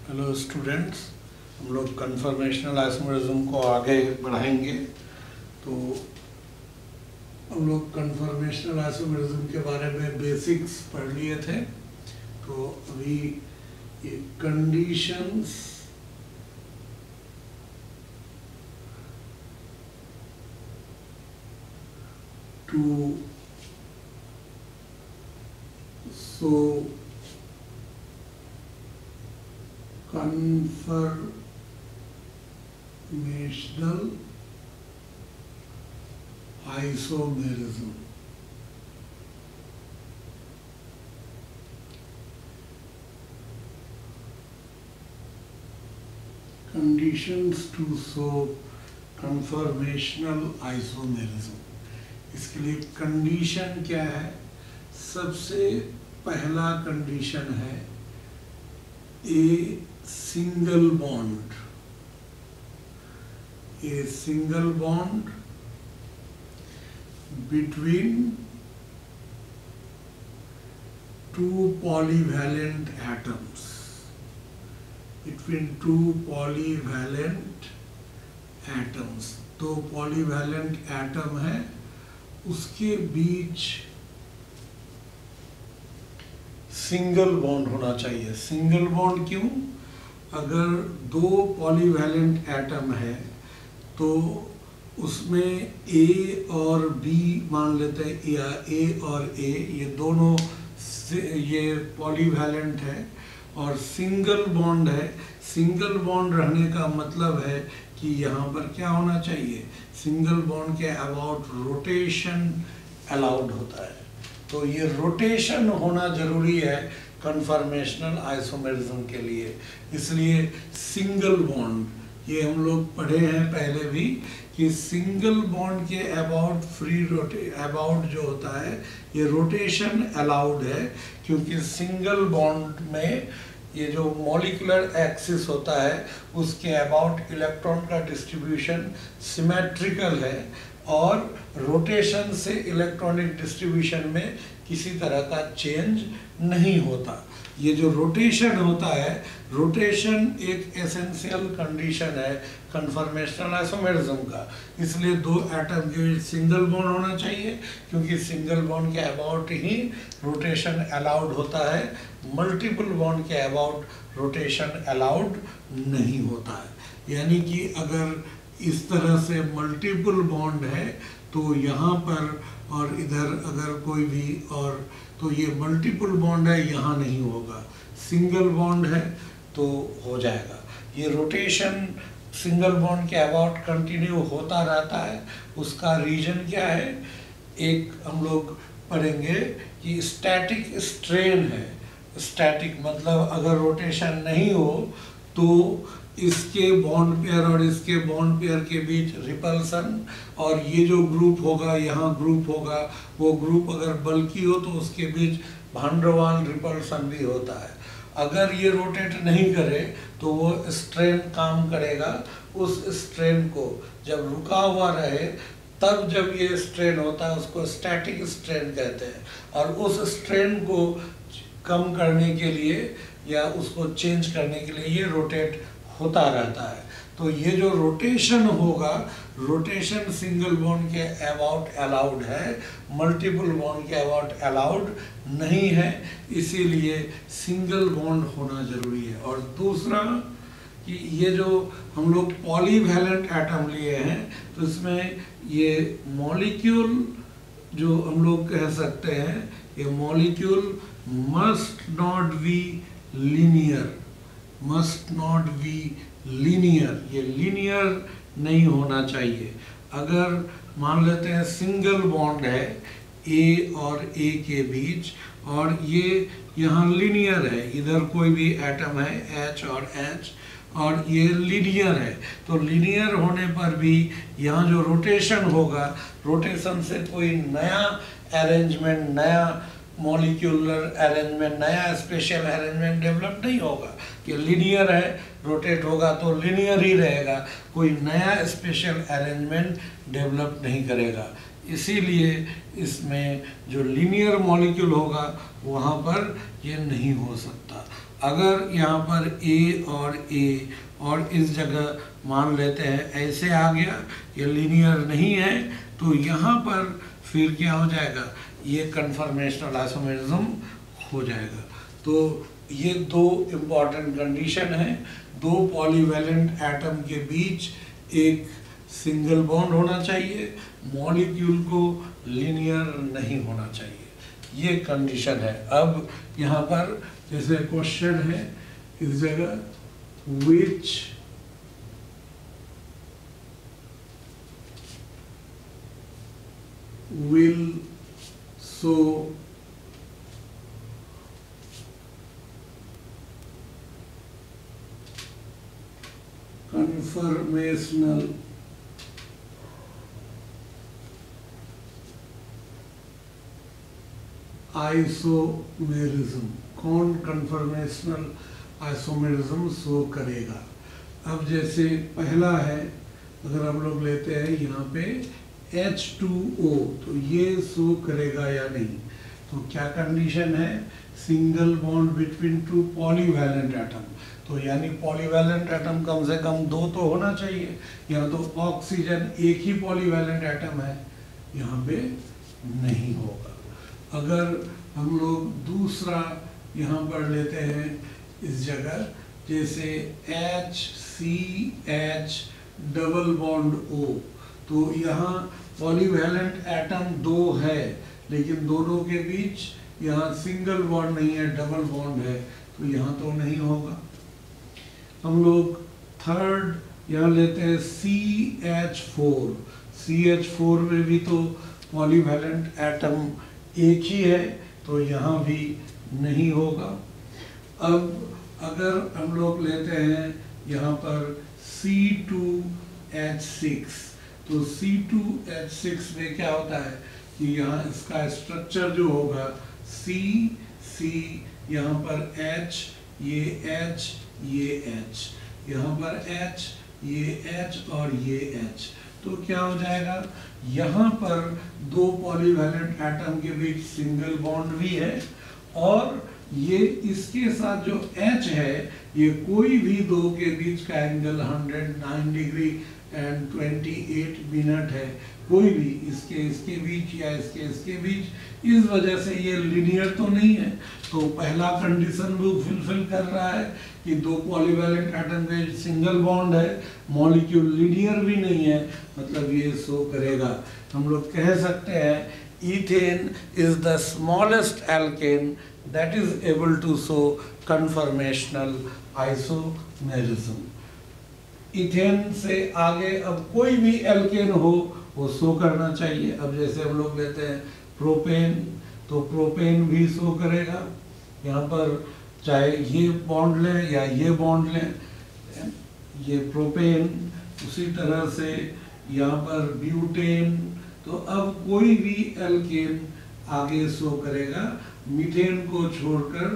Hello students, हम लोग conformational isomerism को आगे बढ़ाएंगे। तो हम लोग कन्फर्मेशनल आइसोमेरिज्म के बारे में बेसिक्स पढ़ लिए थे। तो अभी ये conditions to conformational isomerism. Conditions to show conformational isomerism. इसके लिए कंडीशन क्या है? सबसे पहला कंडीशन है a single bond between two polyvalent atoms, दो पॉलीवैलेंट एटम है, उसके बीच सिंगल बॉन्ड होना चाहिए। सिंगल बॉन्ड क्यों? अगर दो पॉलीवैलेंट एटम है तो उसमें A और B मान लेते हैं, या A और A ये दोनों ये पॉलीवैलेंट है और सिंगल बॉन्ड है। सिंगल बॉन्ड रहने का मतलब है कि यहाँ पर क्या होना चाहिए? सिंगल बॉन्ड के अबाउट रोटेशन अलाउड होता है। तो ये रोटेशन होना जरूरी है कन्फर्मेशनल आइसोमेरिज्म के लिए। इसलिए सिंगल बॉन्ड, ये हम लोग पढ़े हैं पहले भी कि सिंगल बॉन्ड के अबाउट जो होता है ये रोटेशन अलाउड है, क्योंकि सिंगल बॉन्ड में ये जो मॉलिक्यूलर एक्सिस होता है उसके अबाउट इलेक्ट्रॉन का डिस्ट्रीब्यूशन सिमेट्रिकल है और रोटेशन से इलेक्ट्रॉनिक डिस्ट्रीब्यूशन में किसी तरह का चेंज नहीं होता। ये जो रोटेशन होता है, रोटेशन एक एसेंशियल कंडीशन है कन्फर्मेशनल आइसोमेरिज्म का। इसलिए दो एटम के बीच सिंगल बॉन्ड होना चाहिए, क्योंकि सिंगल बॉन्ड के अबाउट ही रोटेशन अलाउड होता है। मल्टीपल बॉन्ड के अबाउट रोटेशन अलाउड नहीं होता है। यानी कि अगर इस तरह से मल्टीपल बॉन्ड है तो यहाँ पर और इधर अगर कोई भी और, तो ये मल्टीपल बॉन्ड है, यहाँ नहीं होगा। सिंगल बॉन्ड है तो हो जाएगा। ये रोटेशन सिंगल बॉन्ड के अबाउट कंटिन्यू होता रहता है। उसका रीजन क्या है? एक हम लोग पढ़ेंगे कि स्टैटिक स्ट्रेन है। स्टैटिक मतलब अगर रोटेशन नहीं हो तो इसके बॉन्ड पेयर और इसके बॉन्ड पेयर के बीच रिपल्सन, और ये जो ग्रुप होगा, यहाँ ग्रुप होगा, वो ग्रुप अगर बल्कि हो तो उसके बीच भान डर वाल रिपल्सन भी होता है। अगर ये रोटेट नहीं करे तो वो स्ट्रेन काम करेगा। उस स्ट्रेन को जब रुका हुआ रहे तब जब ये स्ट्रेन होता है उसको स्टैटिक स्ट्रेन कहते हैं। और उस स्ट्रेन को कम करने के लिए या उसको चेंज करने के लिए ये रोटेट होता रहता है। तो ये जो रोटेशन होगा, रोटेशन सिंगल बॉन्ड के अबाउट अलाउड है, मल्टीपल बॉन्ड के अबाउट अलाउड नहीं है। इसीलिए सिंगल बॉन्ड होना जरूरी है। और दूसरा कि ये जो हम लोग पॉलीवैलेंट एटम लिए हैं तो इसमें ये मॉलिक्यूल जो हम लोग कह सकते हैं, ये molecule must not be linear, ये लीनियर नहीं होना चाहिए। अगर मान लेते हैं सिंगल बॉन्ड है A और A के बीच और ये यहाँ लीनियर है, इधर कोई भी एटम है H और H और ये लीनियर है, तो लीनियर होने पर भी यहाँ जो रोटेशन होगा, रोटेशन से कोई नया अरेंजमेंट, नया मॉलिक्यूलर अरेंजमेंट, नया स्पेशल अरेंजमेंट डेवलप नहीं होगा। कि लीनियर है, रोटेट होगा तो लीनियर ही रहेगा, कोई नया स्पेशल अरेंजमेंट डेवलप नहीं करेगा। इसीलिए इसमें जो लीनियर मॉलिक्यूल होगा वहाँ पर ये नहीं हो सकता। अगर यहाँ पर ए और इस जगह मान लेते हैं ऐसे आ गया, ये लीनियर नहीं है, तो यहाँ पर फिर क्या हो जाएगा, ये कन्फर्मेशनल आइसोमेरिज्म हो जाएगा। तो ये दो इम्पॉर्टेंट कंडीशन है, दो पॉलीवैलेंट एटम के बीच एक सिंगल बॉन्ड होना चाहिए, मॉलिक्यूल को लीनियर नहीं होना चाहिए, ये कंडीशन है। अब यहाँ पर जैसे क्वेश्चन है इस जगह, विच will so conformational आइसोमेरिज्म, कौन कन्फर्मेशनल आइसोमेरिज्म शो करेगा। अब जैसे पहला है, अगर हम लोग लेते हैं यहाँ पे H2O, तो ये शो करेगा या नहीं। तो क्या कंडीशन है, single bond between two polyvalent atom, तो यानी पॉलीवैलेंट एटम कम से कम दो तो होना चाहिए। यहाँ तो ऑक्सीजन एक ही पॉलीवैलेंट एटम है, यहाँ पे नहीं होगा। अगर हम लोग दूसरा यहाँ पर लेते हैं इस जगह, जैसे HCH डबल बॉन्ड O, तो यहाँ पॉलीवैलेंट एटम दो है, लेकिन दोनों के बीच यहाँ सिंगल बॉन्ड नहीं है, डबल बॉन्ड है, तो यहाँ तो नहीं होगा। हम लोग थर्ड यहाँ लेते हैं CH4, CH4 में भी तो पॉलीवैलेंट एटम एक ही है, तो यहाँ भी नहीं होगा। अब अगर हम लोग लेते हैं यहाँ पर C2H6, तो C2H6 में क्या होता है कि यहाँ इसका स्ट्रक्चर जो होगा C, यहाँ पर H, ये H, ये H, यहाँ पर H, ये H और ये H, तो क्या हो जाएगा, यहाँ पर दो पॉलीवैलेंट एटम के बीच सिंगल बॉन्ड भी है, और ये इसके साथ जो H है, ये कोई भी दो के बीच का एंगल 109 डिग्री एंड 28 मिनट है, कोई भी इसके बीच या इसके बीच, इस वजह से ये लीनियर तो नहीं है। तो पहला कंडीशन वो फुलफिल कर रहा है कि दो पॉलीवैलेंट एटम के सिंगल बॉन्ड है, मॉलिक्यूल लीनियर भी नहीं है, मतलब ये शो करेगा। हम लोग कह सकते हैं ethane is the smallest alkane that is able to show conformational isomerism. Ethane से आगे अब कोई भी एल्केन हो वो शो करना चाहिए। अब जैसे हम लोग लेते हैं प्रोपेन, तो प्रोपेन भी शो करेगा, यहाँ पर चाहे ये बॉन्ड लें या ये बॉन्ड लें, ये प्रोपेन। उसी तरह से यहाँ पर ब्यूटेन, तो अब कोई भी एल्केन आगे शो करेगा, मीथेन को छोड़कर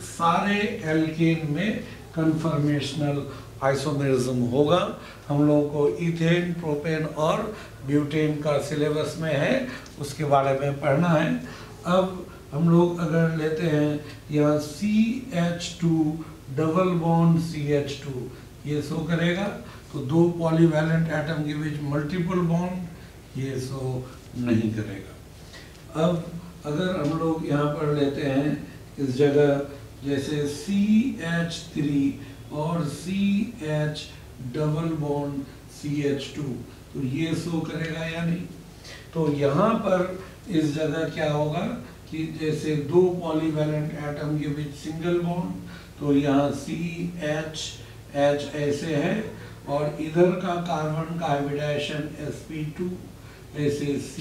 सारे एल्केन में कन्फर्मेशनल आइसोमेरिज्म होगा। हम लोगों को इथेन, प्रोपेन और ब्यूटेन का सिलेबस में है, उसके बारे में पढ़ना है। अब हम लोग अगर लेते हैं यहाँ CH2 डबल बॉन्ड CH2, ये शो करेगा, तो दो पॉलीवैलेंट एटम के बीच मल्टीपल बॉन्ड, ये शो नहीं करेगा। अब अगर हम लोग यहाँ पर लेते हैं इस जगह, जैसे CH3 और CH डबल बॉन्ड CH2, तो ये शो करेगा या नहीं। तो यहाँ पर इस जगह क्या होगा कि जैसे दो पॉलीवैलेंट एटम के बीच सिंगल बॉन्ड, तो यहाँ CH ऐसे है, और इधर का कार्बन का हाइब्रिडाइजेशन sp2 ऐसे C,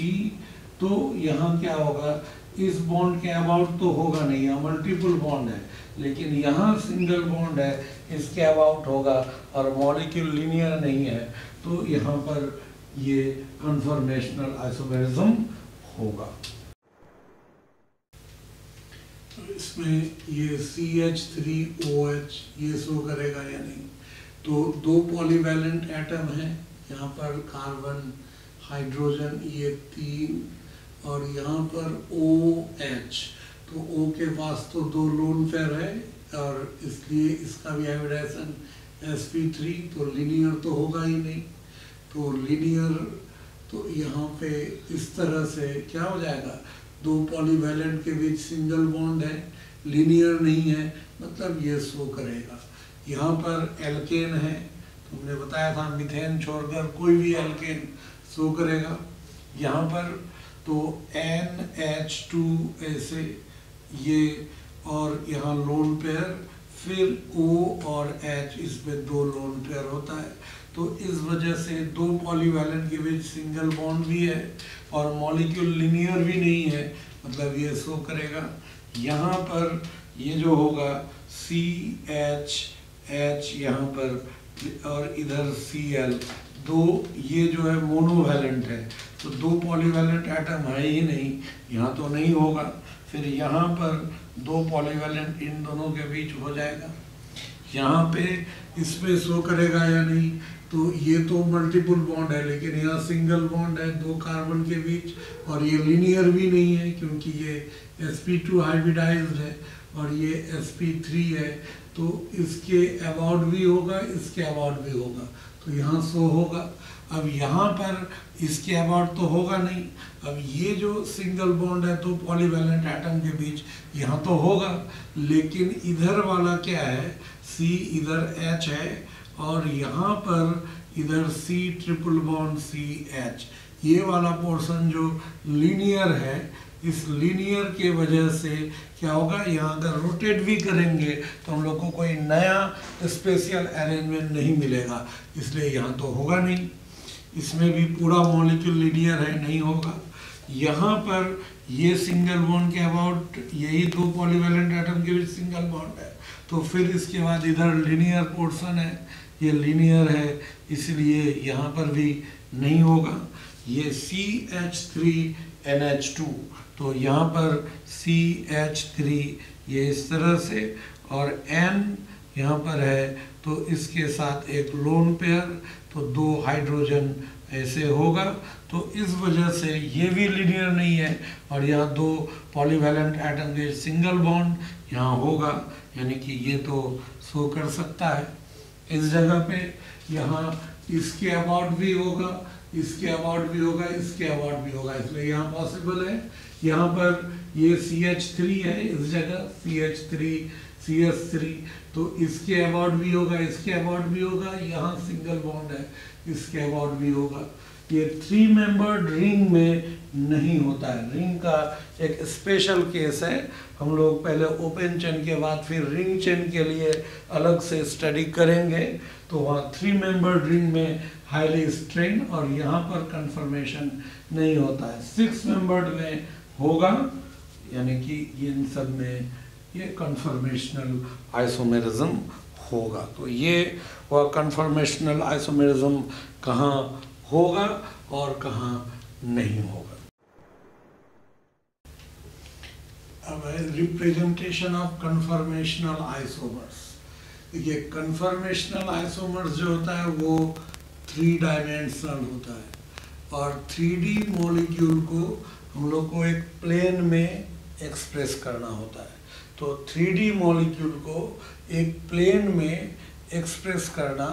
तो यहाँ क्या होगा, इस बॉन्ड के अबाउट तो होगा नहीं, यहाँ मल्टीपल बॉन्ड है, लेकिन यहाँ सिंगल बॉन्ड है, इसके अबाउट होगा, और मॉलिक्यूल लीनियर नहीं है, तो यहाँ पर ये कन्फर्मेशनल आइसोमेरिज्म होगा। इसमें ये CH3OH ये शो करेगा या नहीं। तो दो पॉलीवैलेंट एटम है, यहाँ पर कार्बन, हाइड्रोजन, ये 3, और यहाँ पर OH, तो O के पास तो दो लोन पेयर है, और इसलिए इसका भी हाइब्रिडाइजेशन sp3, तो लीनियर तो होगा ही नहीं। तो लीनियर तो यहाँ पे इस तरह से क्या हो जाएगा, दो पॉलीवैलेंट के बीच सिंगल बॉन्ड है, लीनियर नहीं है, मतलब ये शो करेगा। यहाँ पर एल्केन है, तुमने बताया था मिथेन छोड़कर कोई भी एल्केन शो करेगा। यहाँ पर तो NH2 ऐसे ये, और यहाँ लोन पेयर, फिर O और H, इसमें दो लोन पेयर होता है। तो इस वजह से दो पॉलीवैलेंट के बीच सिंगल बॉन्ड भी है और मॉलिक्यूल लिनियर भी नहीं है, मतलब ये शो करेगा। यहाँ पर ये जो होगा CH यहाँ पर और इधर Cl, दो ये जो है मोनोवैलेंट है, तो दो पॉलीवैलेंट एटम है ही नहीं, यहाँ तो नहीं होगा। फिर यहाँ पर दो पॉलीवैलेंट इन दोनों के बीच हो जाएगा। यहाँ पे इसमें शो करेगा या नहीं, तो ये तो मल्टीपल बॉन्ड है, लेकिन यहाँ सिंगल बॉन्ड है दो कार्बन के बीच, और ये लीनियर भी नहीं है क्योंकि ये sp2 हाइब्रिडाइज्ड है और ये sp3 है। तो इसके अबाउट भी होगा, इसके अबाउट भी होगा, तो यहाँ शो होगा। अब यहाँ पर इसके अबाउट तो होगा नहीं। अब ये जो सिंगल बॉन्ड है दो पॉलीवैलेंट एटम के बीच, यहाँ तो होगा, लेकिन इधर वाला क्या है, C इधर H है और यहाँ पर इधर C ट्रिपल बॉन्ड CH, ये वाला पोर्शन जो लीनियर है, इस लीनियर के वजह से क्या होगा, यहाँ अगर रोटेट भी करेंगे तो हम लोग को कोई नया स्पेशल अरेंजमेंट नहीं मिलेगा, इसलिए यहाँ तो होगा नहीं। इसमें भी पूरा मॉलिक्यूल लीनियर है, नहीं होगा। यहाँ पर ये सिंगल बॉन्ड के अबाउट यही दो पॉलीवैलेंट एटम के बीच सिंगल बॉन्ड है, तो फिर इसके बाद इधर लीनियर पोर्शन है, ये लीनियर है, इसलिए यहाँ पर भी नहीं होगा। ये CH3NH2, तो यहाँ पर CH3 ये इस तरह से, और N यहाँ पर है, तो इसके साथ एक लोन पेयर, तो दो हाइड्रोजन ऐसे होगा। तो इस वजह से ये भी लीनियर नहीं है, और यहाँ दो पॉलीवैलेंट एटम के सिंगल बॉन्ड यहाँ होगा, यानी कि ये तो शो कर सकता है इस जगह पे। यहाँ इसके अबाउट भी होगा, इसके अबाउट भी होगा, इसके अबाउट भी होगा, इसलिए यहाँ पॉसिबल है। यहाँ पर ये CH3 है, इस जगह CH3 तो इसके अबाउट भी होगा, इसके अबाउट भी होगा, यहाँ सिंगल बॉन्ड है, इसके अबाउट भी होगा। ये 3 मेंबर्ड रिंग में नहीं होता है, रिंग का एक स्पेशल केस है। हम लोग पहले ओपन चेन के बाद फिर रिंग चेन के लिए अलग से स्टडी करेंगे। तो वहाँ 3 मेंबर्ड रिंग में हाईली स्ट्रेन, और यहाँ पर कन्फर्मेशन नहीं होता है। 6 मेंबर्ड में होगा, यानी कि इन सब में ये कन्फर्मेशनल आइसोमेरिज्म होगा। तो ये वह कन्फर्मेशनल आइसोमेरिज्म कहाँ होगा और कहाँ नहीं होगा। अब है रिप्रेजेंटेशन ऑफ कन्फर्मेशनल आइसोमर्स। देखिए कन्फर्मेशनल आइसोमर्स जो होता है वो 3 डायमेंशनल होता है, और 3D मॉलिक्यूल को हम लोग को एक प्लेन में एक्सप्रेस करना होता है। तो 3D मॉलिक्यूल को एक प्लेन में एक्सप्रेस करना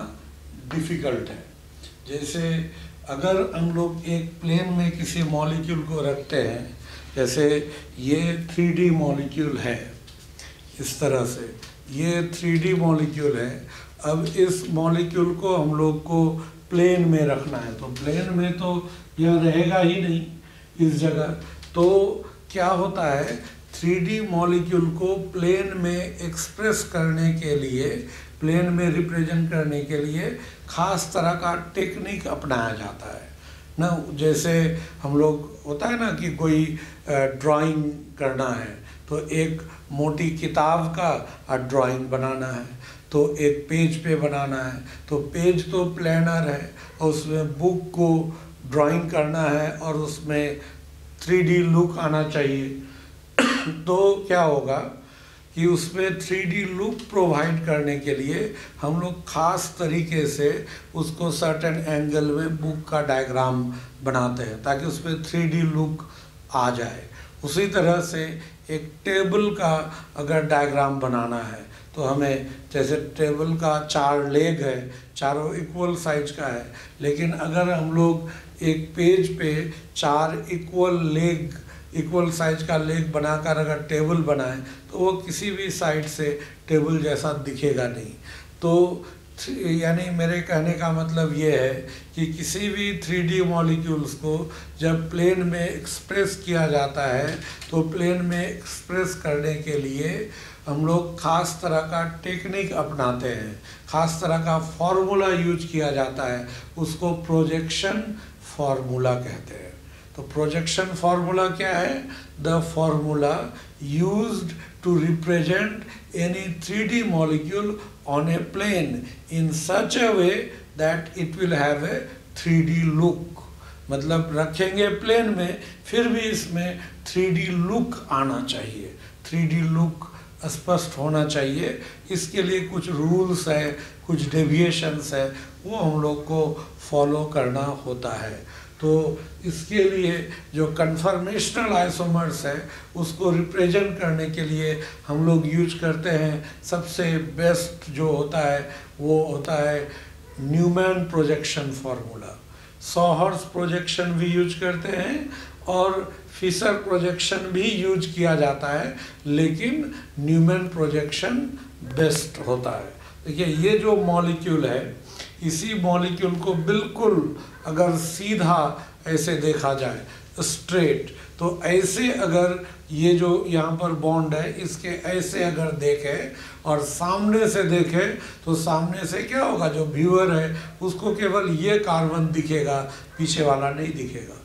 डिफ़िकल्ट है। जैसे अगर हम लोग एक प्लेन में किसी मॉलिक्यूल को रखते हैं, जैसे ये 3D मॉलिक्यूल है, इस तरह से ये 3D मॉलिक्यूल है। अब इस मॉलिक्यूल को हम लोग को प्लेन में रखना है, तो प्लेन में तो यह रहेगा ही नहीं इस जगह। तो क्या होता है, 3D मॉलिक्यूल को प्लेन में एक्सप्रेस करने के लिए, प्लेन में रिप्रेजेंट करने के लिए खास तरह का टेक्निक अपनाया जाता है ना। जैसे हम लोग होता है ना कि कोई ड्राइंग करना है, तो एक मोटी किताब का ड्राइंग बनाना है, तो एक पेज पे बनाना है, तो पेज तो प्लेनर है और उसमें बुक को ड्राइंग करना है और उसमें 3D लुक आना चाहिए। तो क्या होगा कि उसमें 3D लुक प्रोवाइड करने के लिए हम लोग खास तरीके से उसको सर्टेन एंगल में बुक का डायग्राम बनाते हैं ताकि उसमें 3D लुक आ जाए। उसी तरह से एक टेबल का अगर डायग्राम बनाना है तो हमें जैसे टेबल का 4 लेग है, चारों इक्वल साइज का है, लेकिन अगर हम लोग एक पेज पे 4 इक्वल साइज का लेग बनाकर अगर टेबल बनाएं तो वो किसी भी साइड से टेबल जैसा दिखेगा नहीं। तो यानी मेरे कहने का मतलब ये है कि किसी भी 3D मॉलिक्यूल्स को जब प्लेन में एक्सप्रेस किया जाता है तो प्लेन में एक्सप्रेस करने के लिए हम लोग खास तरह का टेक्निक अपनाते हैं, खास तरह का फॉर्मूला यूज किया जाता है, उसको प्रोजेक्शन फार्मूला कहते हैं। तो प्रोजेक्शन फार्मूला क्या है? The formula used to represent any 3D molecule on a plane in such a way that it will have a 3D look। मतलब रखेंगे प्लेन में, फिर भी इसमें 3D लुक आना चाहिए, 3D लुक स्पष्ट होना चाहिए। इसके लिए कुछ रूल्स है, कुछ डेविएशंस है, वो हम लोग को फॉलो करना होता है। तो इसके लिए जो कन्फर्मेशनल आइसोमर्स है उसको रिप्रेजेंट करने के लिए हम लोग यूज करते हैं, सबसे बेस्ट जो होता है वो होता है Newman projection formula. Sawhorse projection भी यूज करते हैं और फिशर प्रोजेक्शन भी यूज किया जाता है, लेकिन न्यूमैन प्रोजेक्शन बेस्ट होता है। देखिए ये जो मॉलिक्यूल है, इसी मॉलिक्यूल को बिल्कुल अगर सीधा ऐसे देखा जाए स्ट्रेट, तो ऐसे अगर ये जो यहाँ पर बॉन्ड है इसके ऐसे अगर देखें और सामने से देखें तो सामने से क्या होगा, जो व्यूअर है उसको केवल ये कार्बन दिखेगा, पीछे वाला नहीं दिखेगा,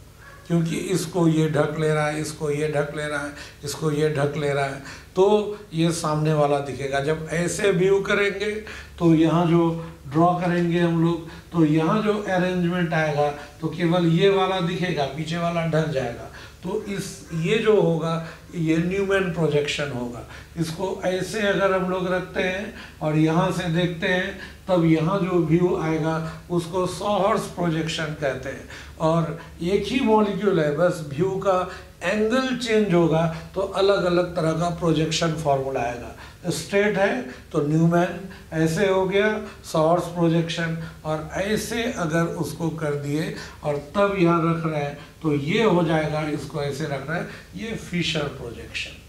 क्योंकि इसको ये ढक ले रहा है, इसको ये ढक ले रहा है, इसको ये ढक ले रहा है, तो ये सामने वाला दिखेगा। जब ऐसे व्यू करेंगे तो यहाँ जो ड्रॉ करेंगे हम लोग, तो यहाँ जो अरेंजमेंट आएगा तो केवल ये वाला दिखेगा, पीछे वाला ढक जाएगा। तो ये जो होगा ये न्यूमैन प्रोजेक्शन होगा। इसको ऐसे अगर हम लोग रखते हैं और यहाँ से देखते हैं तब यहाँ जो व्यू आएगा उसको सॉहर्स प्रोजेक्शन कहते हैं। और एक ही मॉलिक्यूल है, बस व्यू का एंगल चेंज होगा तो अलग अलग तरह का प्रोजेक्शन फार्मूला आएगा। स्ट्रेट है तो न्यूमैन, ऐसे हो गया सॉहर्स प्रोजेक्शन, और ऐसे अगर उसको कर दिए और तब यहाँ रख रहे हैं तो ये हो जाएगा, इसको ऐसे रख रहे हैं, ये फिशर प्रोजेक्शन।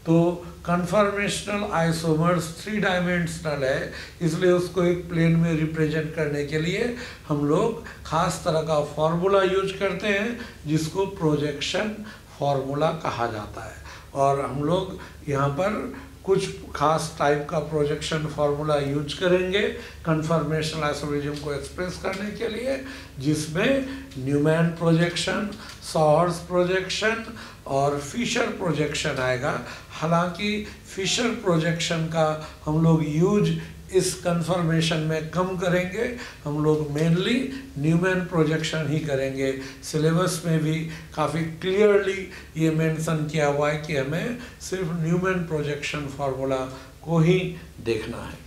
तो कन्फर्मेशनल आइसोमर्स 3 डायमेंशनल है, इसलिए उसको एक प्लेन में रिप्रेजेंट करने के लिए हम लोग खास तरह का फॉर्मूला यूज करते हैं जिसको प्रोजेक्शन फार्मूला कहा जाता है। और हम लोग यहाँ पर कुछ खास टाइप का प्रोजेक्शन फार्मूला यूज करेंगे कन्फर्मेशनल आइसोमरिज्म को एक्सप्रेस करने के लिए, जिसमें न्यूमैन प्रोजेक्शन, सॉहर्स प्रोजेक्शन और फिशर प्रोजेक्शन आएगा। हालांकि फिशर प्रोजेक्शन का हम लोग यूज इस कन्फर्मेशन में कम करेंगे, हम लोग मेनली न्यूमैन प्रोजेक्शन ही करेंगे। सिलेबस में भी काफ़ी क्लियरली ये मेंशन किया हुआ है कि हमें सिर्फ न्यूमैन प्रोजेक्शन फार्मूला को ही देखना है।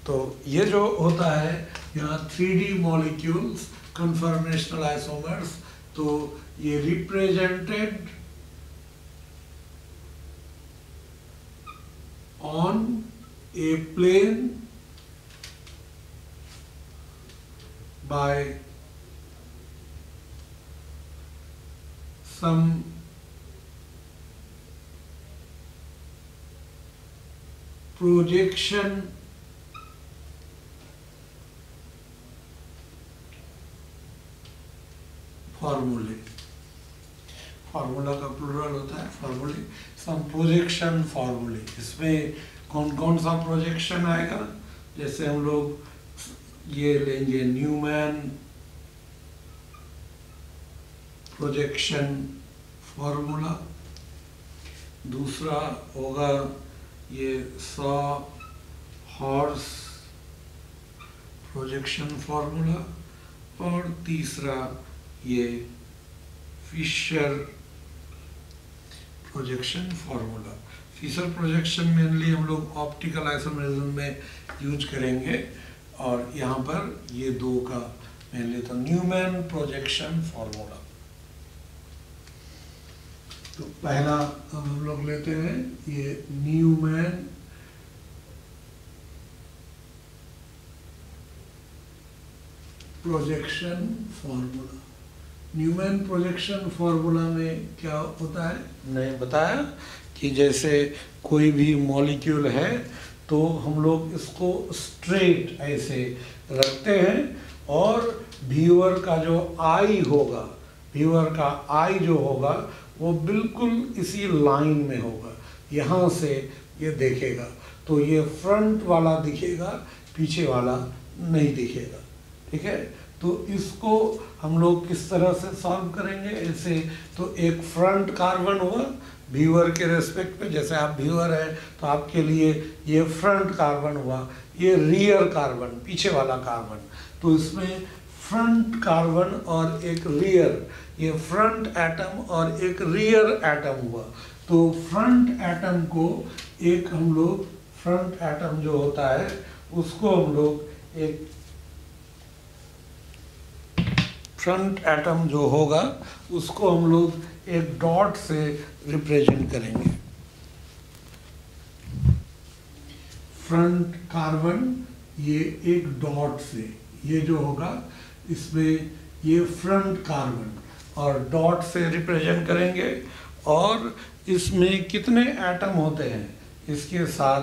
तो ये जो होता है यहाँ 3D मॉलिक्यूल्स कन्फर्मेशनल आइसोमर्स, तो ये represented on a plane by some projection formulae। Formula का प्लूरल होता है फार्मूले, सम प्रोजेक्शन फार्मूले। इसमें कौन कौन सा प्रोजेक्शन आएगा, जैसे हम लोग ये लेंगे न्यूमैन प्रोजेक्शन फार्मूला, दूसरा होगा ये सॉहर्स प्रोजेक्शन फार्मूला, और तीसरा ये Fischer projection formula. Fischer projection mainly हम लोग ऑप्टिकल आइसोमरिज्म में यूज करेंगे, और यहाँ पर ये दो का मेनली तो न्यूमैन प्रोजेक्शन फार्मूला। तो पहला हम लोग लेते हैं ये Newman projection formula. Newman projection formula में क्या होता है, मैंने बताया कि जैसे कोई भी मॉलिक्यूल है तो हम लोग इसको स्ट्रेट ऐसे रखते हैं और व्यूअर का जो आई होगा, व्यूअर का आई जो होगा वो बिल्कुल इसी लाइन में होगा, यहाँ से ये देखेगा तो ये फ्रंट वाला दिखेगा, पीछे वाला नहीं दिखेगा। ठीक है, तो इसको हम लोग किस तरह से सॉल्व करेंगे ऐसे। तो एक फ्रंट कार्बन हुआ व्यूअर के रेस्पेक्ट पे, जैसे आप व्यूअर हैं तो आपके लिए ये फ्रंट कार्बन हुआ, ये रियर कार्बन पीछे वाला कार्बन। तो इसमें फ्रंट कार्बन और एक रियर, ये फ्रंट एटम और एक रियर एटम हुआ। तो फ्रंट एटम को एक हम लोग, फ्रंट एटम जो होता है उसको हम लोग एक, फ्रंट एटम जो होगा उसको हम लोग एक डॉट से रिप्रेजेंट करेंगे। फ्रंट कार्बन ये एक डॉट से, ये जो होगा इसमें ये फ्रंट कार्बन और डॉट से रिप्रेजेंट करेंगे। और इसमें कितने एटम होते हैं, इसके साथ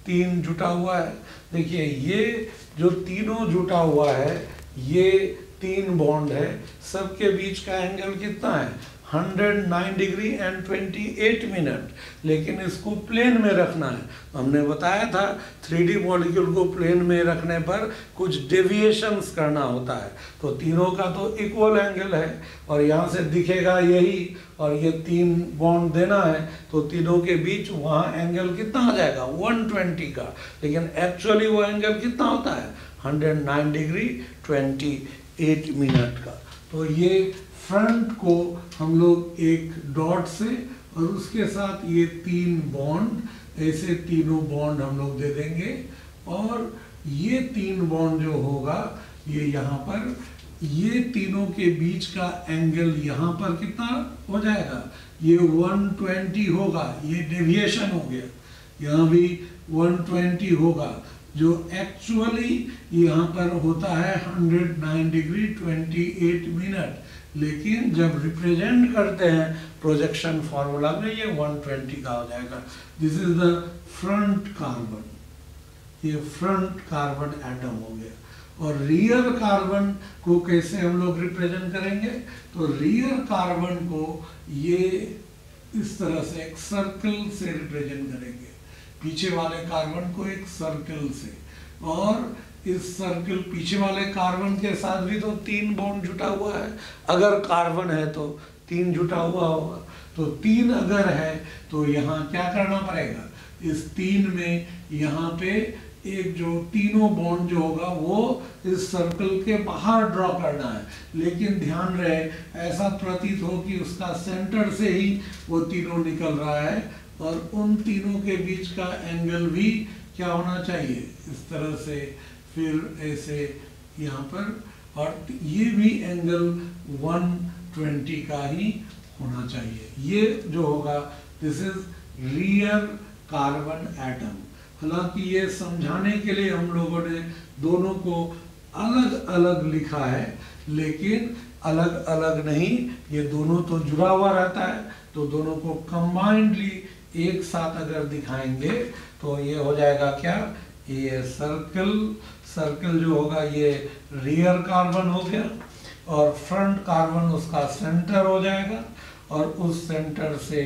3 जुटा हुआ है। देखिए ये जो तीनों जुटा हुआ है ये 3 बॉन्ड है, सबके बीच का एंगल कितना है 109 डिग्री एंड 28 मिनट। लेकिन इसको प्लेन में रखना है, हमने बताया था 3D मॉलिक्यूल को प्लेन में रखने पर कुछ डेविएशंस करना होता है। तो तीनों का तो इक्वल एंगल है और यहाँ से दिखेगा यही, और ये 3 बॉन्ड देना है तो तीनों के बीच वहाँ एंगल कितना आ जाएगा 120 का। लेकिन एक्चुअली वो एंगल कितना होता है 109 डिग्री 28 मिनट का। तो ये फ्रंट को हम लोग एक डॉट से और उसके साथ ये 3 बॉन्ड, ऐसे तीनों बॉन्ड हम लोग दे देंगे। और ये 3 बॉन्ड जो होगा ये यहाँ पर, ये तीनों के बीच का एंगल यहाँ पर कितना हो जाएगा, ये 120 होगा, ये डेविएशन हो गया, यहाँ भी 120 होगा, जो एक्चुअली यहाँ पर होता है 109 डिग्री 28 मिनट। लेकिन जब रिप्रेजेंट करते हैं प्रोजेक्शन फार्मूला में ये 120 का हो जाएगा। This is the front carbon, ये फ्रंट कार्बन एटम हो गया। और रियर कार्बन को कैसे हम लोग रिप्रेजेंट करेंगे, तो रियर कार्बन को ये इस तरह से एक सर्कल से रिप्रेजेंट करेंगे, पीछे वाले कार्बन को एक सर्कल से। और इस सर्कल पीछे वाले कार्बन के साथ भी तो 3 बॉन्ड जुटा हुआ है, अगर कार्बन है तो 3 जुटा हुआ होगा। तो 3 अगर है तो यहाँ क्या करना पड़ेगा, इस 3 में यहाँ पे एक जो तीनों बॉन्ड जो होगा वो इस सर्कल के बाहर ड्रॉ करना है। लेकिन ध्यान रहे ऐसा प्रतीत हो कि उसका सेंटर से ही वो तीनों निकल रहा है, और उन तीनों के बीच का एंगल भी क्या होना चाहिए इस तरह से, फिर ऐसे यहाँ पर, और ये भी एंगल 120 का ही होना चाहिए। ये जो होगा this is rear carbon atom. हालांकि ये समझाने के लिए हम लोगों ने दोनों को अलग अलग लिखा है, लेकिन अलग अलग नहीं, ये दोनों तो जुड़ा हुआ रहता है। तो दोनों को कंबाइंडली एक साथ अगर दिखाएंगे तो ये हो जाएगा क्या, ये सर्कल जो होगा ये रियर कार्बन हो गया, और फ्रंट कार्बन उसका सेंटर हो जाएगा, और उस सेंटर से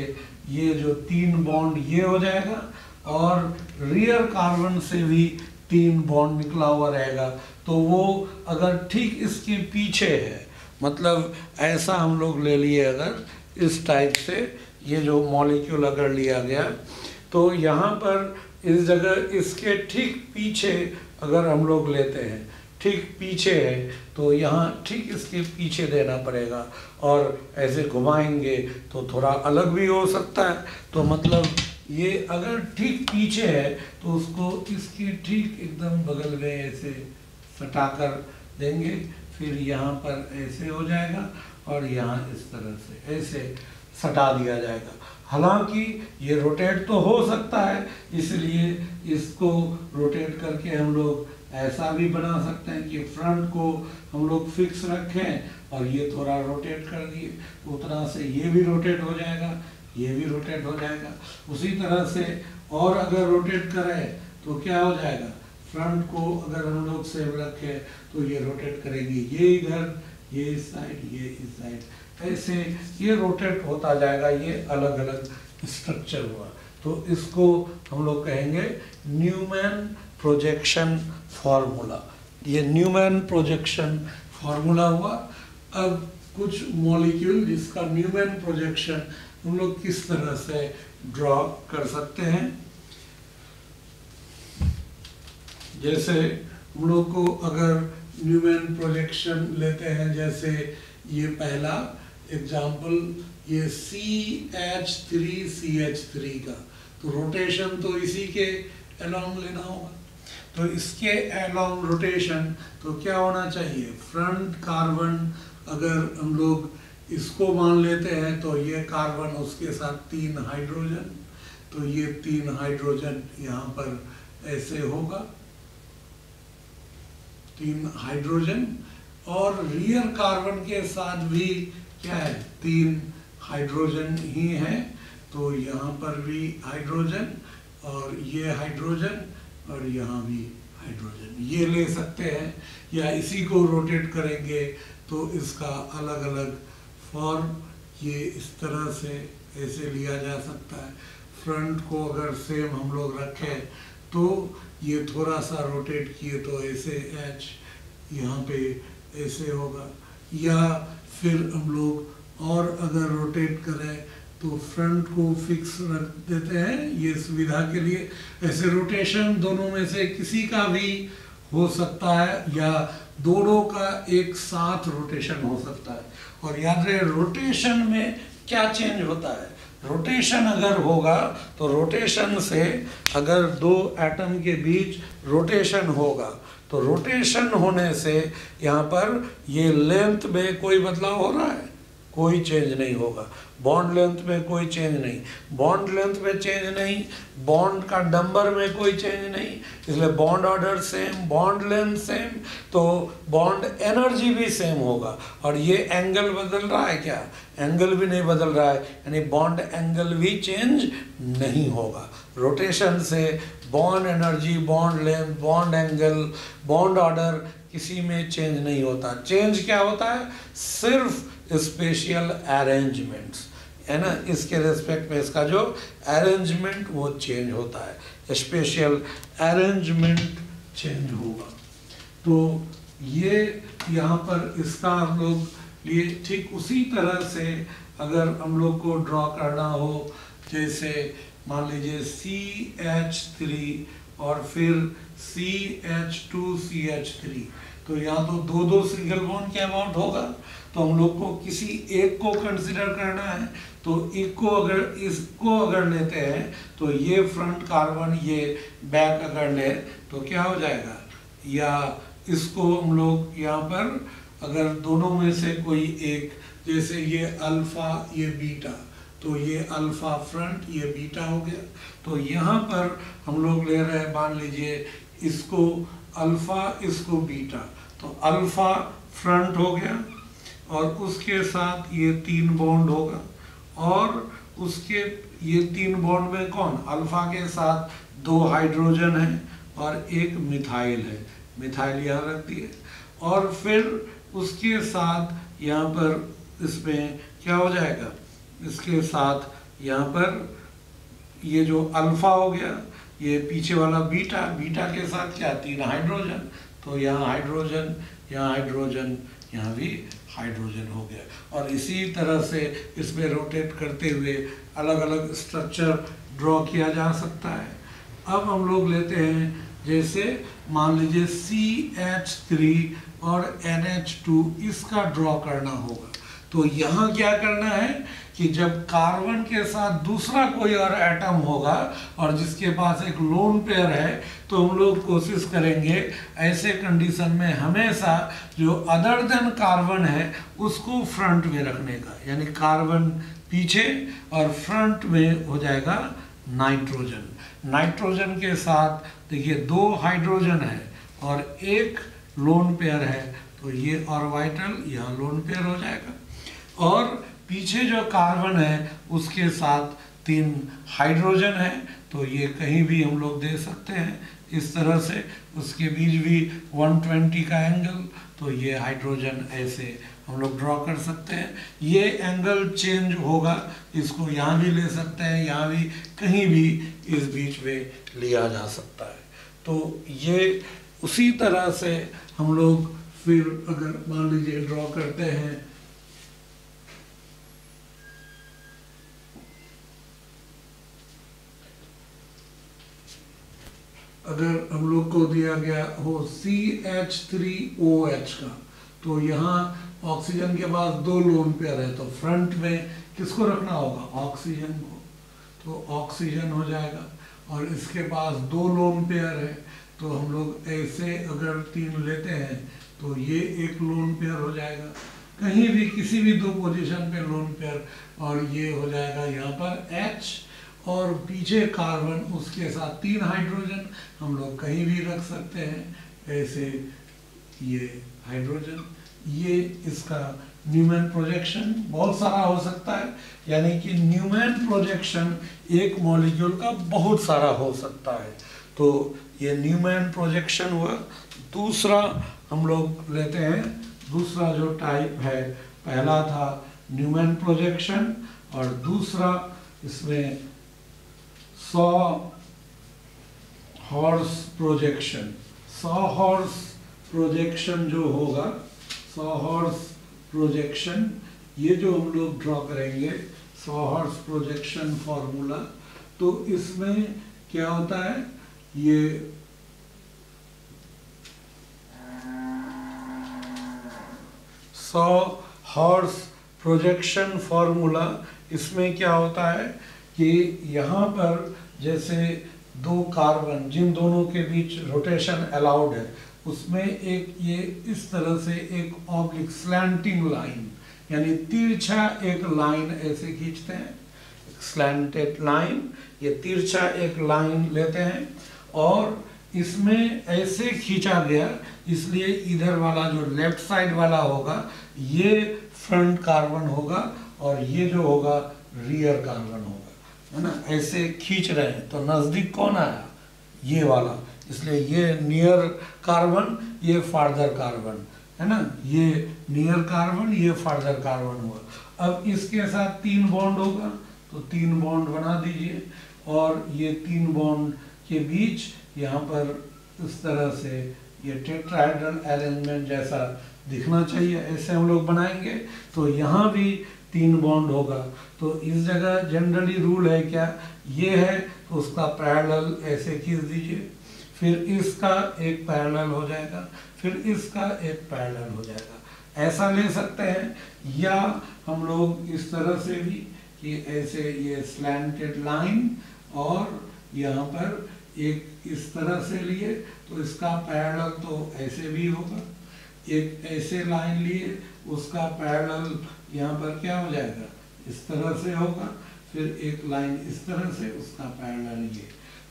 ये जो 3 बॉन्ड ये हो जाएगा, और रियर कार्बन से भी 3 बॉन्ड निकला हुआ रहेगा। तो वो अगर ठीक इसके पीछे है, मतलब ऐसा हम लोग ले लिए अगर इस टाइप से, ये जो मॉलिक्यूल अगर लिया गया तो यहाँ पर इस जगह इसके ठीक पीछे अगर हम लोग लेते हैं, ठीक पीछे है तो यहाँ ठीक इसके पीछे देना पड़ेगा, और ऐसे घुमाएंगे तो थोड़ा अलग भी हो सकता है। तो मतलब ये अगर ठीक पीछे है तो उसको इसके ठीक एकदम बगल में ऐसे सटा कर देंगे, फिर यहाँ पर ऐसे हो जाएगा और यहाँ इस तरह से ऐसे सटा दिया जाएगा। हालांकि ये रोटेट तो हो सकता है, इसलिए इसको रोटेट करके हम लोग ऐसा भी बना सकते हैं कि फ्रंट को हम लोग फिक्स रखें और ये थोड़ा रोटेट कर दिए, उतना से ये भी रोटेट हो जाएगा, ये भी रोटेट हो जाएगा। उसी तरह से और अगर रोटेट करें तो क्या हो जाएगा, फ्रंट को अगर हम लोग सेम रखें तो ये रोटेट करेंगे, ये इधर, ये इस साइड, ये इस साइड, ऐसे ये रोटेट होता जाएगा। ये अलग अलग स्ट्रक्चर हुआ, तो इसको हम लोग कहेंगे न्यूमैन प्रोजेक्शन फार्मूला। ये न्यूमैन प्रोजेक्शन फार्मूला हुआ। अब कुछ मॉलिक्यूल जिसका न्यूमैन प्रोजेक्शन हम लोग किस तरह से ड्रॉ कर सकते हैं। जैसे हम लोग को अगर न्यूमैन प्रोजेक्शन लेते हैं, जैसे ये पहला एग्जाम्पल, ये CH3CH3 का, तो रोटेशन तो इसी के अलोंग लेना होगा। तो इसके अलोंग रोटेशन तो क्या होना चाहिए, फ्रंट कार्बन अगर हम लोग इसको मान लेते हैं तो ये कार्बन, उसके साथ 3 हाइड्रोजन, तो ये 3 हाइड्रोजन यहाँ पर ऐसे होगा, 3 हाइड्रोजन, और रियर कार्बन के साथ भी क्या है, 3 हाइड्रोजन ही है, तो यहाँ पर भी हाइड्रोजन, और ये हाइड्रोजन, और यहाँ भी हाइड्रोजन, ये ले सकते हैं। या इसी को रोटेट करेंगे तो इसका अलग अलग फॉर्म ये इस तरह से ऐसे लिया जा सकता है। फ्रंट को अगर सेम हम लोग रखें तो ये थोड़ा सा रोटेट किए तो ऐसे एच यहाँ पे ऐसे होगा, या फिर हम लोग और अगर रोटेट करें तो फ्रंट को फिक्स रख देते हैं ये सुविधा के लिए। ऐसे रोटेशन दोनों में से किसी का भी हो सकता है, या दोनों का एक साथ रोटेशन हो सकता है। और याद रहे, रोटेशन में क्या चेंज होता है, रोटेशन अगर होगा तो रोटेशन से अगर 2 एटम के बीच रोटेशन होगा तो रोटेशन होने से यहाँ पर ये लेंथ में कोई बदलाव हो रहा है, कोई चेंज नहीं होगा। बॉन्ड लेंथ में कोई चेंज नहीं, बॉन्ड लेंथ में चेंज नहीं, बॉन्ड का नंबर में कोई चेंज नहीं, इसलिए bond order same, bond length same, तो बॉन्ड एनर्जी भी सेम होगा। और ये एंगल बदल रहा है क्या, एंगल भी नहीं बदल रहा है, यानी बॉन्ड एंगल भी चेंज नहीं होगा। रोटेशन से bond energy, bond length, bond angle, bond order किसी में चेंज नहीं होता। चेंज क्या होता है, सिर्फ स्पेशल अरेंजमेंट्स है ना, इसके रेस्पेक्ट में इसका जो अरेंजमेंट वो चेंज होता है, स्पेशल अरेंजमेंट चेंज होगा। तो ये यहाँ पर इसका हम लोग लिए ठीक उसी तरह से अगर हम लोग को ड्रॉ करना हो, जैसे मान लीजिए CH3 और फिर CH2CH3, तो यहाँ तो 2-2 सिंगल बॉन्ड के अमाउंट होगा, तो हम लोग को किसी एक को कंसिडर करना है। तो इसको अगर लेते हैं तो ये फ्रंट कार्बन, ये बैक अगर ले तो क्या हो जाएगा, या इसको हम लोग यहाँ पर अगर दोनों में से कोई एक, जैसे ये अल्फा ये बीटा, तो ये अल्फा फ्रंट ये बीटा हो गया। तो यहाँ पर हम लोग ले रहे हैं, मान लीजिए इसको अल्फा इसको बीटा, तो अल्फा फ्रंट हो गया और उसके साथ ये 3 बॉन्ड होगा, और उसके ये 3 बॉन्ड में कौन, अल्फा के साथ 2 हाइड्रोजन है और एक मिथाइल है, मिथाइल यहाँ रख दिए, और फिर उसके साथ यहाँ पर इसमें क्या हो जाएगा, इसके साथ यहाँ पर ये जो अल्फा हो गया, ये पीछे वाला बीटा, बीटा के साथ क्या 3 हाइड्रोजन, तो यहाँ हाइड्रोजन, यहाँ हाइड्रोजन, यहाँ भी हाइड्रोजन हो गया। और इसी तरह से इसमें रोटेट करते हुए अलग अलग स्ट्रक्चर ड्रॉ किया जा सकता है। अब हम लोग लेते हैं, जैसे मान लीजिए CH3 और NH2, इसका ड्रॉ करना होगा। तो यहाँ क्या करना है कि जब कार्बन के साथ दूसरा कोई और एटम होगा और जिसके पास एक लोन पेयर है, तो हम लोग कोशिश करेंगे ऐसे कंडीशन में हमेशा जो अदर देन कार्बन है उसको फ्रंट में रखने का, यानी कार्बन पीछे, और फ्रंट में हो जाएगा नाइट्रोजन। नाइट्रोजन के साथ देखिए 2 हाइड्रोजन है और 1 लोन पेयर है, तो ये ऑर्बिटल यहाँ लोन पेयर हो जाएगा। और पीछे जो कार्बन है उसके साथ 3 हाइड्रोजन है, तो ये कहीं भी हम लोग दे सकते हैं इस तरह से। उसके बीच भी 120 का एंगल, तो ये हाइड्रोजन ऐसे हम लोग ड्रॉ कर सकते हैं। ये एंगल चेंज होगा, इसको यहाँ भी ले सकते हैं, यहाँ भी, कहीं भी इस बीच में लिया जा सकता है। तो ये उसी तरह से हम लोग फिर अगर मान लीजिए ड्रॉ करते हैं, अगर हम लोग को दिया गया हो CH3OH का, तो यहाँ ऑक्सीजन के पास 2 लोन पेयर है, तो फ्रंट में किसको रखना होगा? ऑक्सीजन को, तो ऑक्सीजन हो जाएगा। और इसके पास 2 लोन पेयर है, तो हम लोग ऐसे अगर 3 लेते हैं तो ये 1 लोन पेयर हो जाएगा, कहीं भी किसी भी 2 पोजीशन पे लोन पेयर, और ये हो जाएगा यहाँ पर H, और पीछे कार्बन, उसके साथ 3 हाइड्रोजन हम लोग कहीं भी रख सकते हैं ऐसे, ये हाइड्रोजन। ये इसका न्यूमैन प्रोजेक्शन बहुत सारा हो सकता है, यानी कि न्यूमैन प्रोजेक्शन एक मॉलिक्यूल का बहुत सारा हो सकता है। तो ये न्यूमैन प्रोजेक्शन हुआ। दूसरा हम लोग लेते हैं, दूसरा जो टाइप है, पहला था न्यूमैन प्रोजेक्शन, और दूसरा इसमें saw horse projection. Saw horse projection जो होगा, सॉ हॉर्स प्रोजेक्शन, ये जो हम लोग ड्रॉ करेंगे सॉ हॉर्स प्रोजेक्शन फॉर्मूला, तो इसमें क्या होता है, ये सॉ हॉर्स प्रोजेक्शन फॉर्मूला, इसमें क्या होता है कि यहाँ पर जैसे 2 कार्बन जिन दोनों के बीच रोटेशन अलाउड है, उसमें एक ये इस तरह से एक ऑब्लिक स्लैंटिंग लाइन, यानी तिरछा एक लाइन ऐसे खींचते हैं, स्लैंटेड लाइन, ये तिरछा एक लाइन लेते हैं, और इसमें ऐसे खींचा गया, इसलिए इधर वाला जो लेफ्ट साइड वाला होगा ये फ्रंट कार्बन होगा, और ये जो होगा रियर कार्बन होगा, है ना। ऐसे खींच रहे हैं तो नज़दीक कौन आया? ये वाला, इसलिए ये नियर कार्बन, ये फार्दर कार्बन, है ना। ये नियर कार्बन, ये फार्दर कार्बन हुआ। अब इसके साथ 3 बॉन्ड होगा, तो 3 बॉन्ड बना दीजिए, और ये 3 बॉन्ड के बीच यहाँ पर इस तरह से ये टेट्राहेड्रल अरेंजमेंट जैसा दिखना चाहिए, ऐसे हम लोग बनाएंगे। तो यहाँ भी 3 बॉन्ड होगा, तो इस जगह जनरली रूल है क्या, ये है तो उसका पैरेलल ऐसे खींच दीजिए, फिर इसका एक पैरेलल हो जाएगा, फिर इसका एक पैरेलल हो जाएगा, ऐसा ले सकते हैं। या हम लोग इस तरह से भी कि ऐसे ये स्लैंटेड लाइन, और यहाँ पर एक इस तरह से लिए तो इसका पैरेलल तो ऐसे भी होगा, एक ऐसे लाइन लिए उसका पैरेलल यहाँ पर क्या हो जाएगा, इस तरह से होगा, फिर एक लाइन इस तरह से, उसका पैरेलल ये।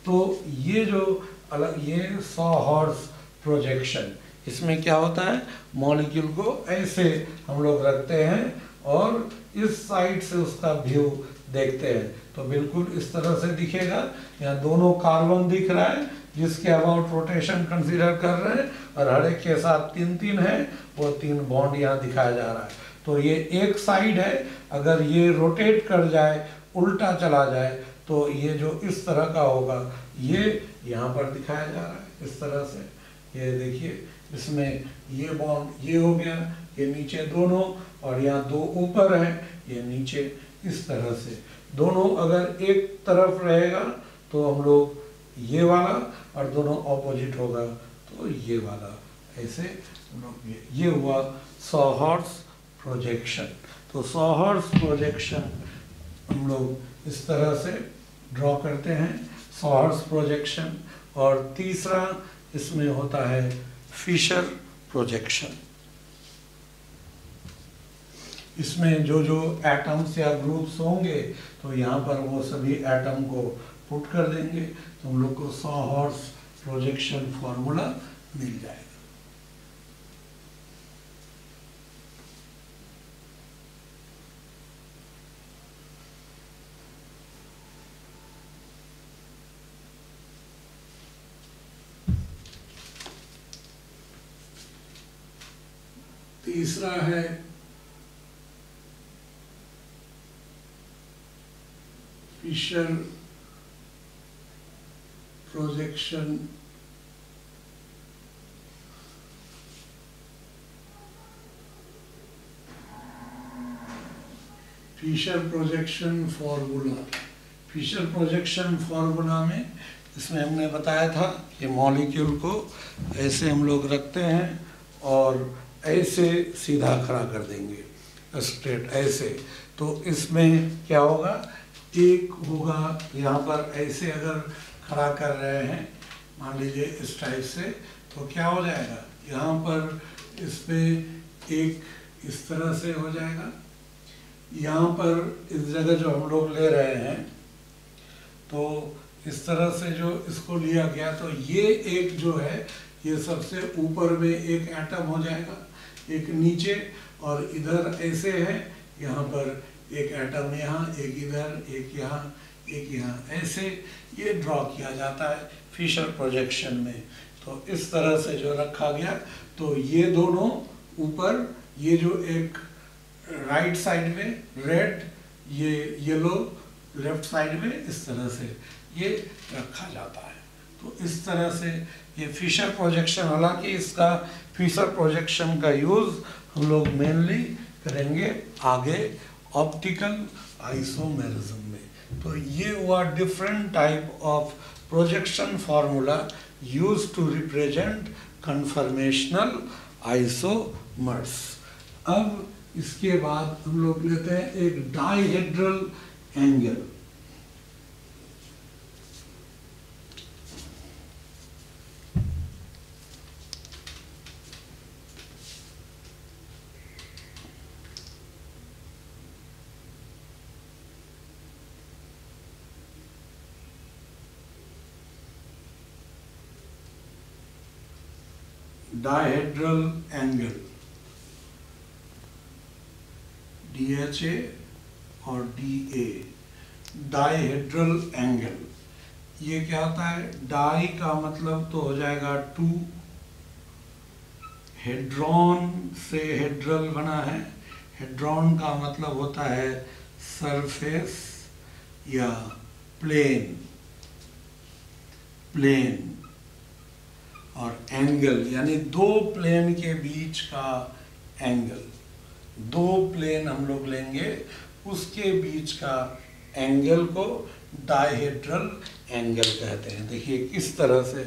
तो ये जो अलग, ये सॉ हॉर्स प्रोजेक्शन, इसमें क्या होता है, मॉलिक्यूल को ऐसे हम लोग रखते हैं और इस साइड से उसका व्यू देखते हैं, तो बिल्कुल इस तरह से दिखेगा। यहाँ दोनों कार्बन दिख रहा है जिसके अबाउट रोटेशन कंसीडर कर रहे हैं, और हर एक के साथ 3-3 है, वो 3 बॉन्ड यहाँ दिखाया जा रहा है। तो ये एक साइड है, अगर ये रोटेट कर जाए, उल्टा चला जाए, तो ये जो इस तरह का होगा, ये यहाँ पर दिखाया जा रहा है इस तरह से। ये देखिए, इसमें ये बॉन्ड ये हो गया, ये नीचे दोनों, और यहाँ 2 ऊपर है, ये नीचे, इस तरह से दोनों अगर एक तरफ रहेगा तो हम लोग ये वाला, और दोनों ऑपोजिट होगा तो ये वाला, ऐसे हम लोग ये हुआ सॉ हॉर्स प्रोजेक्शन। तो सॉ हॉर्स प्रोजेक्शन हम लोग इस तरह से ड्रॉ करते हैं, सॉ हॉर्स प्रोजेक्शन। और तीसरा इसमें होता है फिशर प्रोजेक्शन। इसमें जो जो एटम्स या ग्रुप्स होंगे तो यहाँ पर वो सभी एटम को पुट कर देंगे तो हम लोग को सॉहॉर्स प्रोजेक्शन फॉर्मूला मिल जाएगा। तीसरा है Fischer projection formula. Fischer projection formula में इसमें हमने बताया था कि मॉलिक्यूल को ऐसे हम लोग रखते हैं और ऐसे सीधा खड़ा कर देंगे स्ट्रेट ऐसे, तो इसमें क्या होगा, एक होगा यहाँ पर ऐसे अगर खड़ा कर रहे हैं मान लीजिए इस टाइप से, तो क्या हो जाएगा, यहाँ पर इस पे एक इस तरह से हो जाएगा, यहाँ पर इस जगह जो हम लोग ले रहे हैं तो इस तरह से जो इसको लिया गया तो ये एक जो है ये सबसे ऊपर में एक एटम हो जाएगा, एक नीचे, और इधर ऐसे है, यहाँ पर एक एटम यहाँ, एक इधर, एक यहाँ, एक यहाँ, ऐसे ये ड्रॉ किया जाता है फिशर प्रोजेक्शन में। तो इस तरह से जो रखा गया तो ये दोनों ऊपर, ये जो एक राइट साइड में रेड, ये येलो लेफ्ट साइड में, इस तरह से ये रखा जाता है। तो इस तरह से ये फिशर प्रोजेक्शन, हालांकि इसका फिशर प्रोजेक्शन का यूज़ हम लोग मेनली करेंगे आगे ऑप्टिकल आइसोमेरिज्म में। तो ये हुआ different type of projection formula use to represent conformational isomers. अब इसके बाद हम लोग लेते हैं एक dihedral angle. Dihedral angle DHA और DA, डाइहेड्रल एंगल। ये क्या होता है, डाई का मतलब तो हो जाएगा टू, हेड्रॉन से हेड्रल बना है, हेड्रॉन का मतलब होता है सरफेस या प्लेन, प्लेन, और एंगल यानी दो प्लेन के बीच का एंगल, दो प्लेन हम लोग लेंगे उसके बीच का एंगल को डाइहेड्रल एंगल कहते हैं। देखिए किस तरह से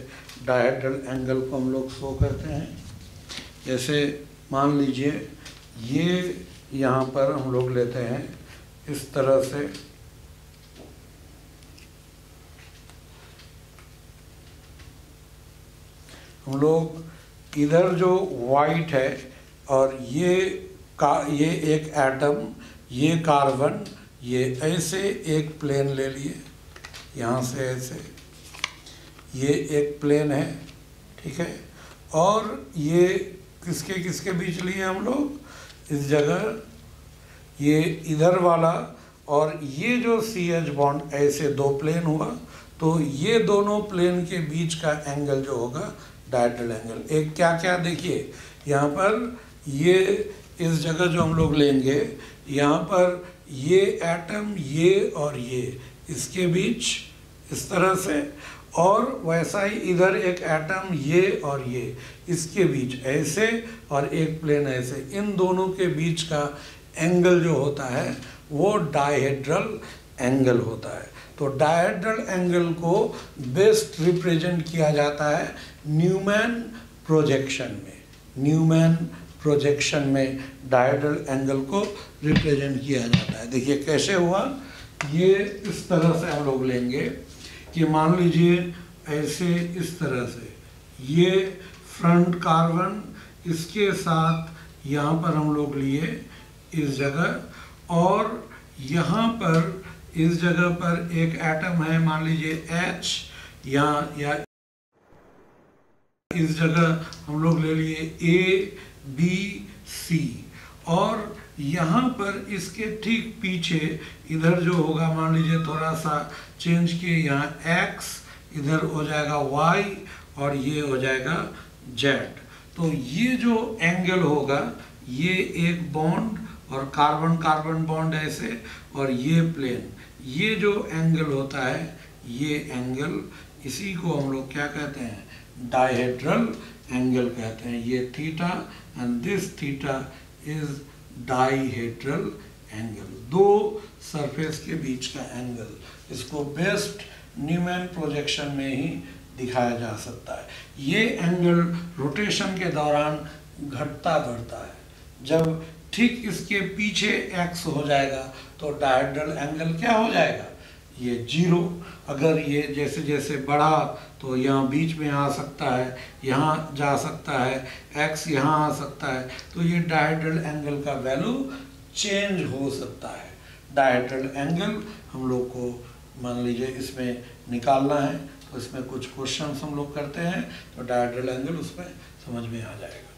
डाइहेड्रल एंगल को हम लोग शो करते हैं। जैसे मान लीजिए ये यहाँ पर हम लोग लेते हैं इस तरह से, हम लोग इधर जो वाइट है और ये एक एटम, ये कार्बन, ये ऐसे एक प्लेन ले लिए, यहाँ से ऐसे, ये एक प्लेन है, ठीक है, और ये किसके किसके बीच लिए हम लोग, इस जगह ये इधर वाला, और ये जो CH बॉन्ड ऐसे दो प्लेन हुआ, तो ये दोनों प्लेन के बीच का एंगल जो होगा डाइहेड्रल एंगल। एक क्या क्या देखिए, यहाँ पर ये इस जगह जो हम लोग लेंगे, यहाँ पर ये एटम, ये और ये इसके बीच इस तरह से, और वैसा ही इधर एक एटम, ये और ये इसके बीच ऐसे, और एक प्लेन ऐसे, इन दोनों के बीच का एंगल जो होता है वो डाइहेड्रल एंगल होता है। तो डाइहेड्रल एंगल को बेस्ट रिप्रेजेंट किया जाता है न्यूमैन प्रोजेक्शन में। न्यूमैन प्रोजेक्शन में डाइहेड्रल एंगल को रिप्रेजेंट किया जाता है। देखिए कैसे हुआ, ये इस तरह से हम लोग लेंगे कि मान लीजिए ऐसे इस तरह से, ये फ्रंट कार्बन, इसके साथ यहाँ पर हम लोग लिए इस जगह, और यहाँ पर इस जगह पर एक एटम है, मान लीजिए H, यहाँ या इस जगह हम लोग ले लिए A B C, और यहाँ पर इसके ठीक पीछे इधर जो होगा, मान लीजिए थोड़ा सा चेंज किए, यहाँ X, इधर हो जाएगा Y और ये हो जाएगा Z। तो ये जो एंगल होगा, ये एक बॉन्ड और कार्बन कार्बन बॉन्ड ऐसे, और ये प्लेन, ये जो एंगल होता है, ये एंगल, इसी को हम लोग क्या कहते हैं, डायहेड्रल एंगल कहते हैं। ये theta and this theta is dihedral angle, दो सरफेस के बीच का एंगल। इसको बेस्ट न्यूमैन प्रोजेक्शन में ही दिखाया जा सकता है। ये एंगल रोटेशन के दौरान घटता बढ़ता है। जब ठीक इसके पीछे x हो जाएगा तो डायहेड्रल एंगल क्या हो जाएगा, ये 0। अगर ये जैसे जैसे बढ़ा तो यहाँ बीच में आ सकता है, यहाँ जा सकता है, x यहाँ आ सकता है, तो ये डायहेड्रल एंगल का वैल्यू चेंज हो सकता है। डायहेड्रल एंगल हम लोग को मान लीजिए इसमें निकालना है, तो इसमें कुछ क्वेश्चंस हम लोग करते हैं, तो डायहेड्रल एंगल उसमें समझ में आ जाएगा।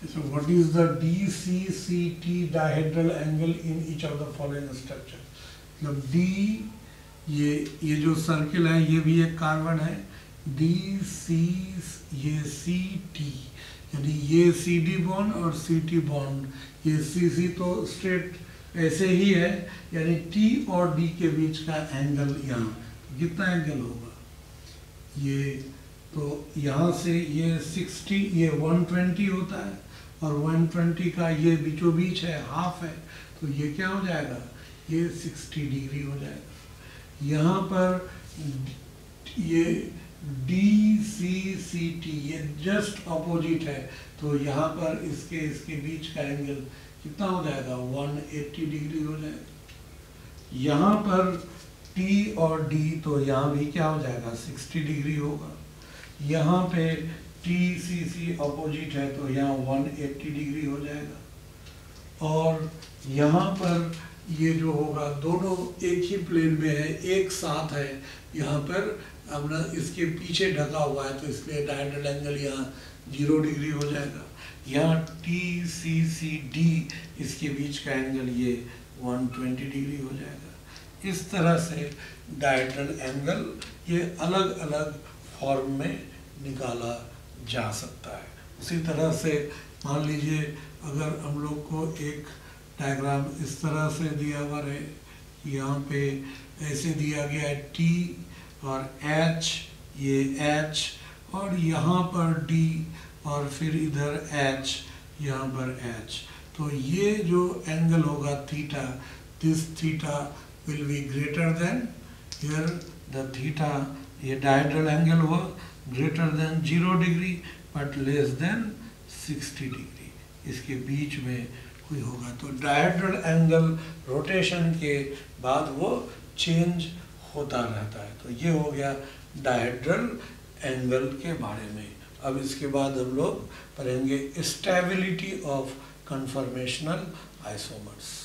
So what is the DCCT dihedral angle in each of the following structure? मतलब D, ये जो सर्किल है, ये भी एक कार्बन है, DC, ये CT, यानी ये CD बॉन्ड और CT बॉन्ड, ये CC तो स्ट्रेट ऐसे ही है, यानी T और D के बीच का एंगल यहाँ कितना एंगल होगा, ये तो यहाँ से ये 60, ये 120 होता है, और 120 का ये बीचों बीच है, हाफ है, तो ये क्या हो जाएगा, ये 60 डिग्री हो जाएगा। यहाँ पर ये DCCT ये जस्ट अपोजिट है, तो यहाँ पर इसके बीच का एंगल कितना हो जाएगा, 180 डिग्री हो जाएगा। यहाँ पर T और D, तो यहाँ भी क्या हो जाएगा, 60 डिग्री होगा। यहाँ पे TCC अपोजिट है, तो यहाँ 180 डिग्री हो जाएगा। और यहाँ पर ये जो होगा, दोनों एक ही प्लेन में है, एक साथ है, यहाँ पर अपना इसके पीछे ढका हुआ है, तो इसलिए डायहेड्रल एंगल यहाँ 0 डिग्री हो जाएगा। यहाँ TCCD इसके बीच का एंगल ये 120 डिग्री हो जाएगा। इस तरह से डायहेड्रल एंगल ये अलग अलग फॉर्म में निकाला जा सकता है। उसी तरह से मान लीजिए अगर हम लोग को एक डायग्राम इस तरह से दिया हुआ रहे, यहाँ पे ऐसे दिया गया है T और H, ये H, और यहाँ पर D, और फिर इधर H, यहाँ पर H, तो ये जो एंगल होगा theta, this theta will be greater than, here the theta, ये डायहेड्रल एंगल हुआ greater than 0 degree but less than 60 degree, इसके बीच में कोई होगा, तो डायहेड्रल एंगल रोटेशन के बाद वो चेंज होता रहता है। तो ये हो गया डायहेड्रल एंगल के बारे में। अब इसके बाद हम लोग पढ़ेंगे स्टेबिलिटी ऑफ कन्फॉर्मेशनल आइसोमर्स।